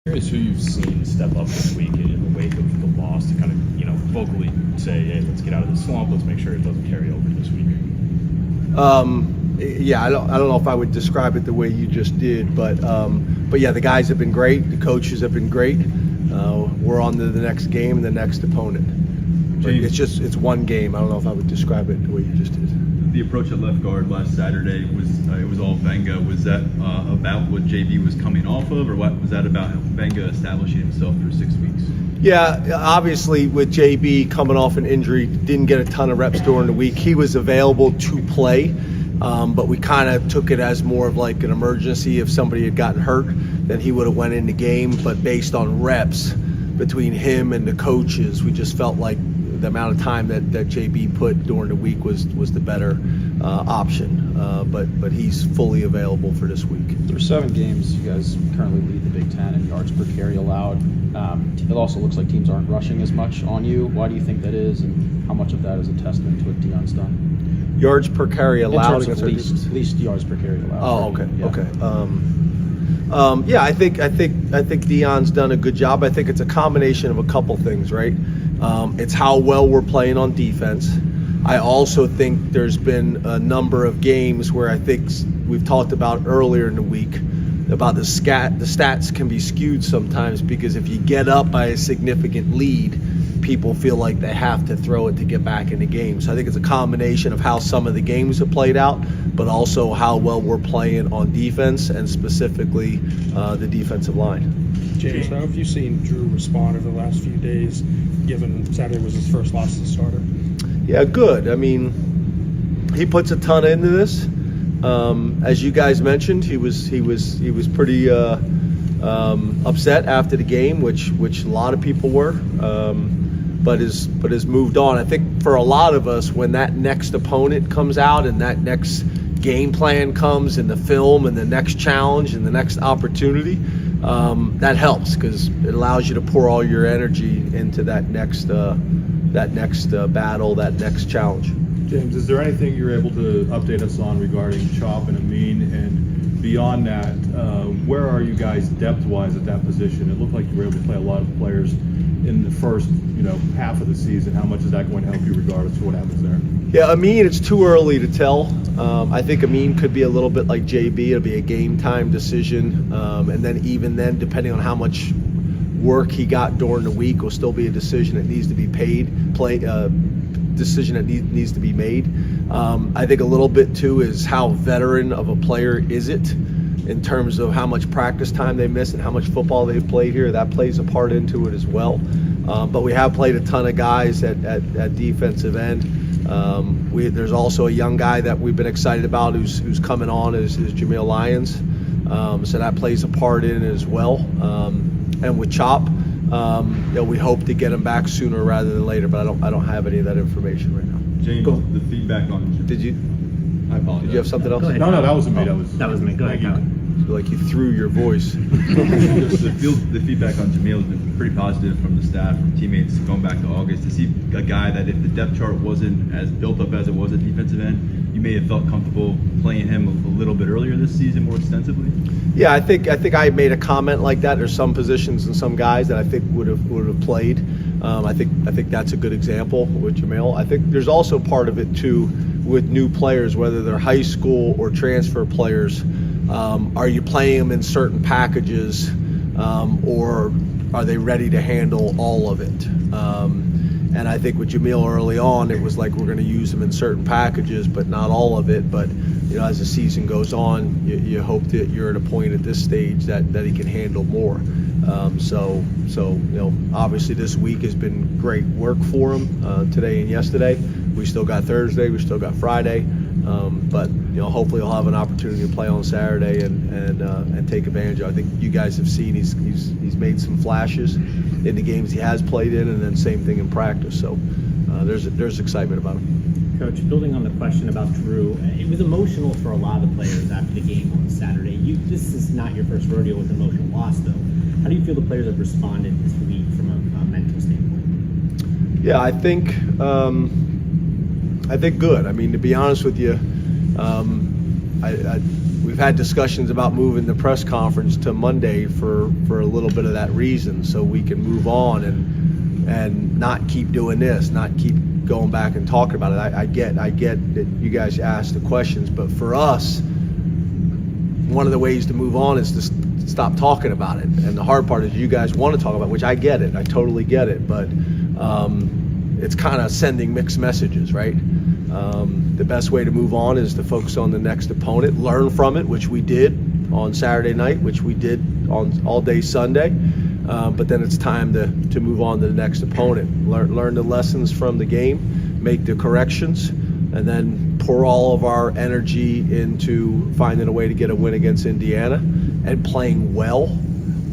Curious who you've seen step up this week in the wake of the loss to kind of, vocally say, hey, let's get out of this slump. Let's make sure it doesn't carry over this week. Yeah, I don't know if I would describe it the way you just did, but yeah, the guys have been great. The coaches have been great. We're on to the next game and the next opponent. But it's one game. I don't know if I would describe it the way you just did. The approach at left guard last Saturday was it was all Venga. Was that about what JB was coming off of, or what was that about Venga establishing himself through 6 weeks? Yeah, obviously with JB coming off an injury, didn't get a ton of reps during the week. He was available to play, but we kind of took it as more of like an emergency. If somebody had gotten hurt, then he would have went in the game. But based on reps between him and the coaches, we just felt like the amount of time that JB put during the week was the better option. But he's fully available for this week. Through 7 games, you guys currently lead the Big Ten in yards per carry allowed. It also looks like teams aren't rushing as much on you. Why do you think that is, and how much of that is a testament to what Deion's done? Yards per carry allowed in terms of least yards per carry allowed. Oh, okay, yeah. Okay. Yeah, I think Deion's done a good job. I think it's a combination of a couple things, right? It's how well we're playing on defense. I also think there's been a number of games where I think we've talked about earlier in the week about the stats can be skewed sometimes, because if you get up by a significant lead, people feel like they have to throw it to get back in the game. So I think it's a combination of how some of the games have played out, but also how well we're playing on defense, and specifically the defensive line. James, how have you seen Drew respond over the last few days, given Saturday was his first loss as a starter? Yeah, good. I mean, he puts a ton into this. As you guys mentioned, he was pretty upset after the game, which a lot of people were, but has moved on. I think for a lot of us, when that next opponent comes out and that next game plan comes, and the film and the next challenge and the next opportunity, that helps, because it allows you to pour all your energy into that next battle, that next challenge. James, is there anything you're able to update us on regarding Chop and Amin? And beyond that, where are you guys depth-wise at that position? It looked like you were able to play a lot of players in the first, half of the season. How much is that going to help you regardless of what happens there? Yeah, Amin, it's too early to tell. I think Amin could be a little bit like JB. It'll be a game-time decision. And then even then, depending on how much work he got during the week, will still be a decision that needs to be decision that needs to be made. I think a little bit too is how veteran of a player is it in terms of how much practice time they miss and how much football they've played here. That plays a part into it as well. But we have played a ton of guys at defensive end. There's also a young guy that we've been excited about who's coming on is Nittany Lions. So that plays a part in it as well. And with Chop, we hope to get him back sooner rather than later, but I don't have any of that information right now. James, the feedback on Did you? I apologize. Did you have something else? No, that wasn't me. That was me. Go ahead, Kevin. Like you threw your voice. the feedback on Jamil has been pretty positive from the staff, from teammates going back to August. To see a guy that, if the depth chart wasn't as built up as it was at defensive end, you may have felt comfortable playing him a little bit earlier this season, more extensively. Yeah, I think I made a comment like that. There's some positions and some guys that I think would have played. I think that's a good example with Jamil. I think there's also part of it too with new players, whether they're high school or transfer players. Are you playing them in certain packages, or are they ready to handle all of it? And I think with Jamil early on, it was like we're going to use him in certain packages, but not all of it. But as the season goes on, you hope that you're at a point at this stage that he can handle more. So obviously this week has been great work for him today and yesterday. We still got Thursday, we still got Friday, but hopefully he'll have an opportunity to play on Saturday and take advantage of it. I think you guys have seen he's made some flashes in the games he has played in, and then same thing in practice. So there's excitement about him. Coach, building on the question about Drew, it was emotional for a lot of the players after the game on Saturday. This is not your first rodeo with emotional loss, though. How do you feel the players have responded this week from a mental standpoint? Yeah, I think good. I mean, to be honest with you, we we've had discussions about moving the press conference to Monday for a little bit of that reason, so we can move on and not keep doing this, not keep going back and talking about it. I get that you guys ask the questions, but for us, one of the ways to move on is to stop talking about it. And the hard part is you guys want to talk about it, which I get it. I totally get it. But it's kind of sending mixed messages, right? The best way to move on is to focus on the next opponent, learn from it, which we did on Saturday night, which we did on all day Sunday. But then it's time to move on to the next opponent. Learn the lessons from the game, make the corrections, and then pour all of our energy into finding a way to get a win against Indiana and playing well,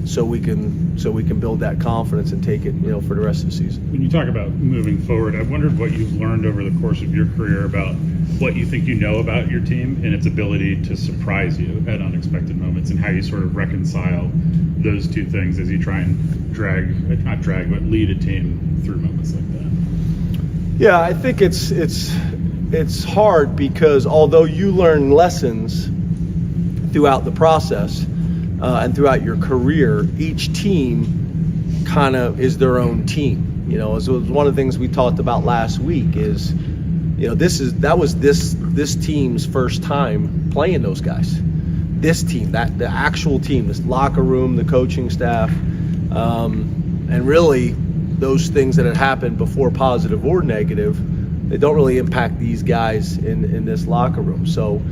so we can build that confidence and take it, for the rest of the season. When you talk about moving forward, I wondered what you've learned over the course of your career about what you think you know about your team and its ability to surprise you at unexpected moments, and how you sort of reconcile those two things as you try and lead a team through moments like that. Yeah, I think it's hard because although you learn lessons throughout the process and throughout your career, each team kind of is their own team. As was one of the things we talked about last week is, that was this team's first time playing those guys. This team, the actual team, this locker room, the coaching staff, and really those things that had happened before, positive or negative, they don't really impact these guys in this locker room. So,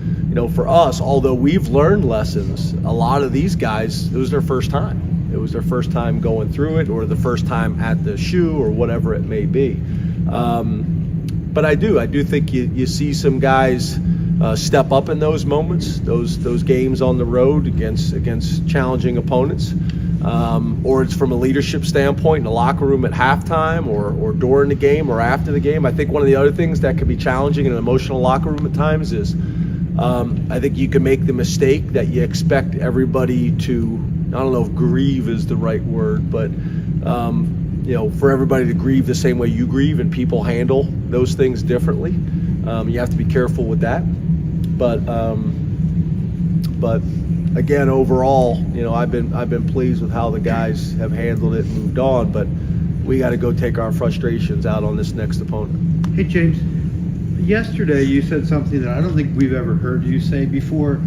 for us, although we've learned lessons, a lot of these guys, it was their first time. It was their first time going through it, or the first time at the shoe, or whatever it may be. But I do think you see some guys step up in those moments, those games on the road against challenging opponents, or it's from a leadership standpoint in the locker room at halftime, or during the game, or after the game. I think one of the other things that can be challenging in an emotional locker room at times is I think you can make the mistake that you expect everybody to, I don't know if grieve is the right word, but for everybody to grieve the same way you grieve, and people handle those things differently. You have to be careful with that. But again, overall, I've been pleased with how the guys have handled it and moved on. But we got to go take our frustrations out on this next opponent. Hey, James. Yesterday you said something that I don't think we've ever heard you say before.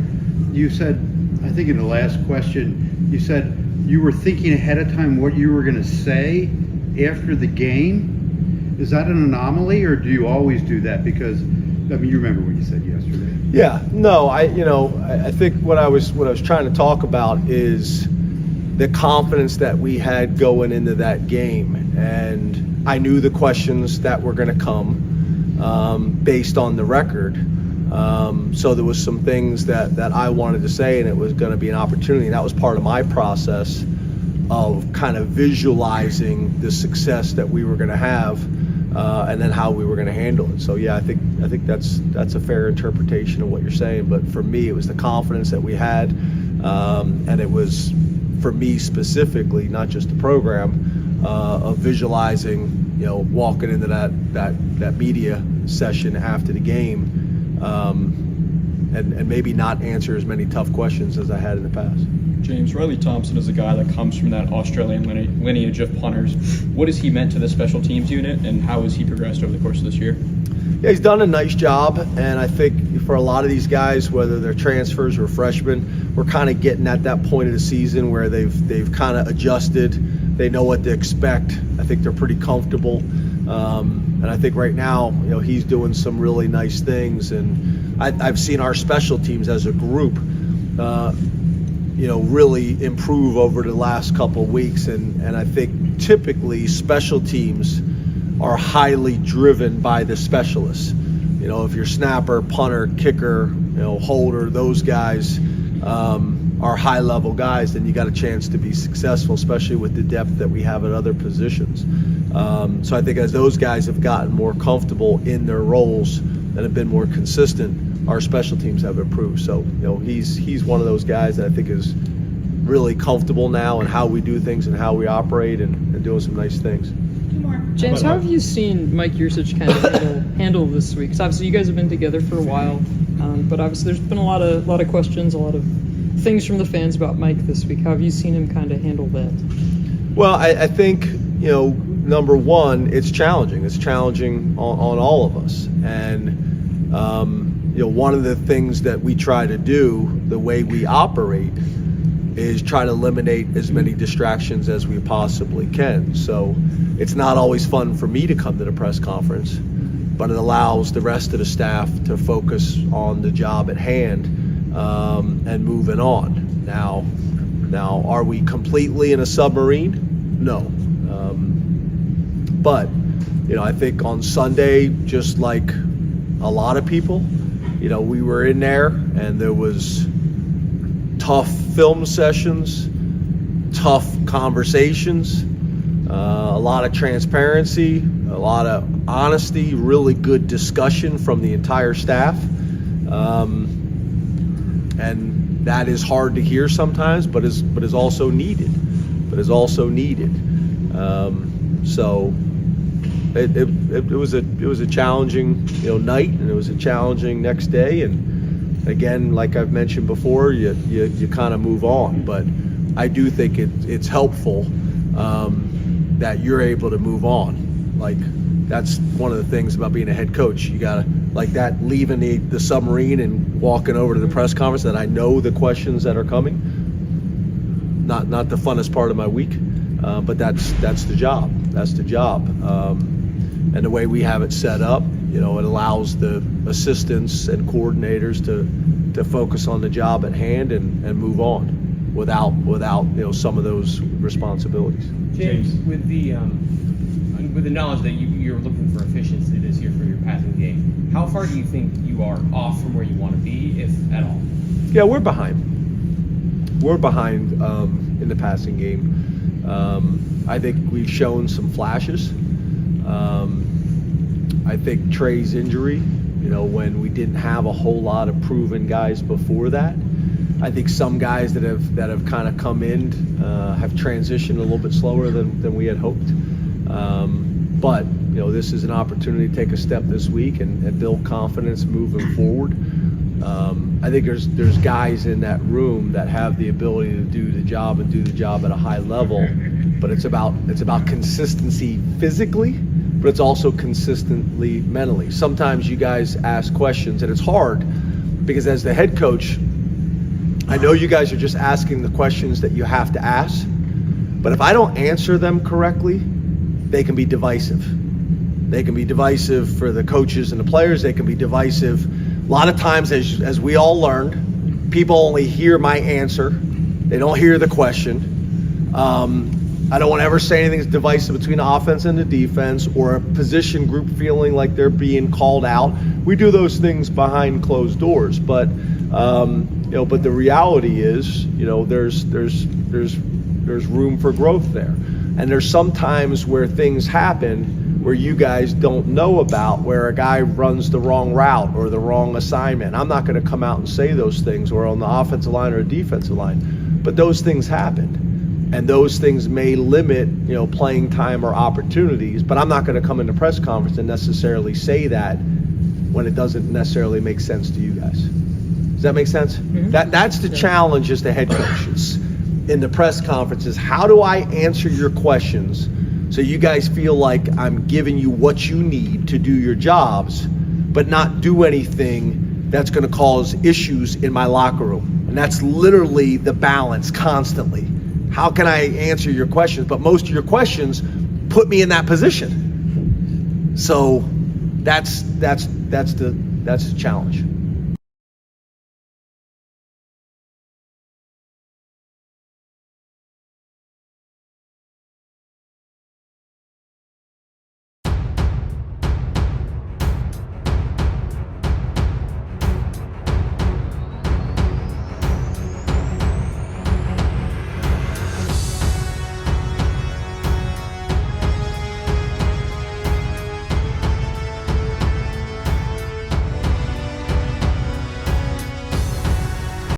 You said, I think in the last question, you said you were thinking ahead of time what you were going to say after the game. Is that an anomaly, or do you always do that? Because, you remember what you said yesterday. Yeah, no, I think what I was trying to talk about is the confidence that we had going into that game, and I knew the questions that were going to come based on the record. So there was some things that I wanted to say, and it was going to be an opportunity. That was part of my process of kind of visualizing the success that we were going to have, and then how we were going to handle it. So yeah, I think that's a fair interpretation of what you're saying. But for me, it was the confidence that we had, and it was, for me specifically, not just the program, of visualizing, walking into that media session after the game, and maybe not answer as many tough questions as I had in the past. James, Riley Thompson is a guy that comes from that Australian lineage of punters. What has he meant to the special teams unit, and how has he progressed over the course of this year? Yeah, he's done a nice job, and I think for a lot of these guys, whether they're transfers or freshmen, we're kind of getting at that point of the season where they've kind of adjusted. They know what to expect. I think they're pretty comfortable, and I think right now, he's doing some really nice things. And I've seen our special teams as a group, really improve over the last couple of weeks. And I think typically special teams are highly driven by the specialists. If you're snapper, punter, kicker, holder, those guys are high-level guys, then you got a chance to be successful, especially with the depth that we have at other positions. So I think as those guys have gotten more comfortable in their roles and have been more consistent, our special teams have improved. So he's one of those guys that I think is really comfortable now in how we do things and how we operate, and doing some nice things. James, how have you seen Mike Yursich kind of handle this week? Because obviously you guys have been together for a while. But obviously, there's been a lot of questions, a lot of things from the fans about Mike this week. How have you seen him kind of handle that? Well, I think, number one, it's challenging. It's challenging on all of us. And, one of the things that we try to do, the way we operate, is try to eliminate as many distractions as we possibly can. So it's not always fun for me to come to the press conference, but it allows the rest of the staff to focus on the job at hand and moving on. Now, are we completely in a submarine? No. But, I think on Sunday, just like a lot of people, we were in there and there was tough film sessions, tough conversations, a lot of transparency, a lot of honesty, really good discussion from the entire staff. And that is hard to hear sometimes, but is also needed. So it was a challenging night, and it was a challenging next day. And again, like I've mentioned before, you kind of move on. But I do think it's helpful that you're able to move on. Like, that's one of the things about being a head coach. You gotta, like that, leaving the submarine and walking over to the press conference, that I know the questions that are coming. Not the funnest part of my week, but that's the job. That's the job. And the way we have it set up, it allows the assistants and coordinators to focus on the job at hand and move on without some of those responsibilities. James, with the knowledge that you're looking for efficiency this year for your passing game, how far do you think you are off from where you want to be, if at all? Yeah, we're behind. We're behind in the passing game. I think we've shown some flashes. I think Trey's injury, when we didn't have a whole lot of proven guys before that, I think some guys that have kind of come in have transitioned a little bit slower than we had hoped. But this is an opportunity to take a step this week and build confidence moving forward. I think there's guys in that room that have the ability to do the job at a high level, but it's about consistency physically, but it's also consistently mentally. Sometimes you guys ask questions, and it's hard because as the head coach, I know you guys are just asking the questions that you have to ask, but if I don't answer them correctly, they can be divisive. They can be divisive for the coaches and the players. They can be divisive. A lot of times, as we all learned, people only hear my answer. They don't hear the question. I don't want to ever say anything that's divisive between the offense and the defense, or a position group feeling like they're being called out. We do those things behind closed doors, but but the reality is, there's room for growth there, and there's sometimes where things happen where you guys don't know about, where a guy runs the wrong route or the wrong assignment. I'm not going to come out and say those things, or on the offensive line or defensive line, but those things happen, and those things may limit playing time or opportunities. But I'm not going to come into press conference and necessarily say that when it doesn't necessarily make sense to you guys. Does that make sense? Mm-hmm. That's the challenge as the head coach. It's in the press conferences. How do I answer your questions so you guys feel like I'm giving you what you need to do your jobs, but not do anything that's going to cause issues in my locker room? And that's literally the balance constantly. How can I answer your questions? But most of your questions put me in that position. So that's the challenge.